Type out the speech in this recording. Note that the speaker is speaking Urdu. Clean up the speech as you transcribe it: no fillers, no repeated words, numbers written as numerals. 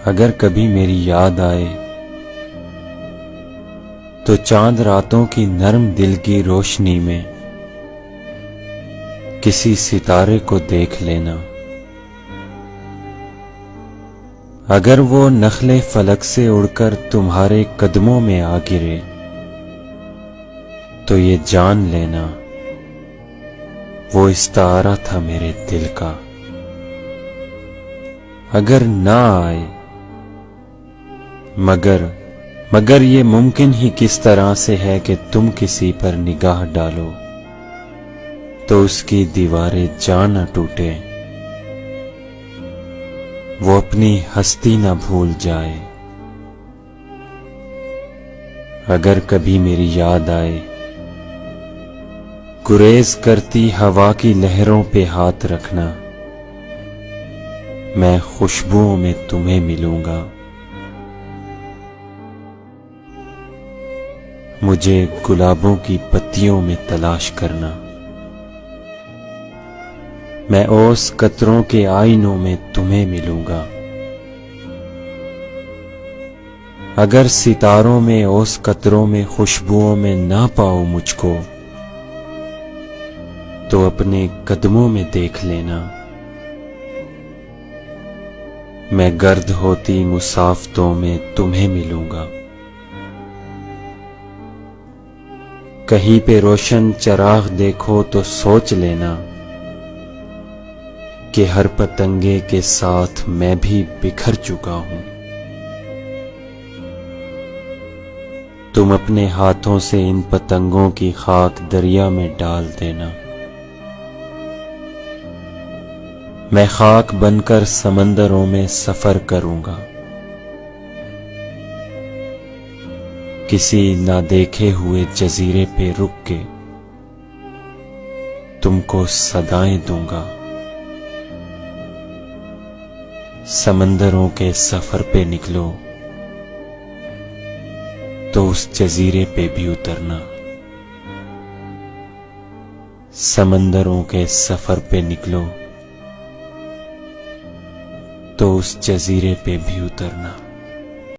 اگر کبھی میری یاد آئے تو چاند راتوں کی نرم دل کی روشنی میں کسی ستارے کو دیکھ لینا۔ اگر وہ نخل فلک سے اڑ کر تمہارے قدموں میں آ گرے تو یہ جان لینا وہ استعارہ تھا میرے دل کا۔ اگر نہ آئے مگر یہ ممکن ہی کس طرح سے ہے کہ تم کسی پر نگاہ ڈالو تو اس کی دیواریں جان نہ ٹوٹے، وہ اپنی ہستی نہ بھول جائے۔ اگر کبھی میری یاد آئے گریز کرتی ہوا کی لہروں پہ ہاتھ رکھنا، میں خوشبوؤں میں تمہیں ملوں گا۔ مجھے گلابوں کی پتیوں میں تلاش کرنا، میں اوس قطروں کے آئینوں میں تمہیں ملوں گا۔ اگر ستاروں میں اوس قطروں میں خوشبوؤں میں نہ پاؤ مجھ کو تو اپنے قدموں میں دیکھ لینا، میں گرد ہوتی مسافتوں میں تمہیں ملوں گا۔ کہیں پہ روشن چراغ دیکھو تو سوچ لینا کہ ہر پتنگے کے ساتھ میں بھی بکھر چکا ہوں۔ تم اپنے ہاتھوں سے ان پتنگوں کی خاک دریا میں ڈال دینا، میں خاک بن کر سمندروں میں سفر کروں گا، کسی نہ دیکھے ہوئے جزیرے پہ رک کے تم کو صدائیں دوں گا، سمندروں کے سفر پہ نکلو تو اس جزیرے پہ بھی اترنا، سمندروں کے سفر پہ نکلو تو اس جزیرے پہ بھی اترنا۔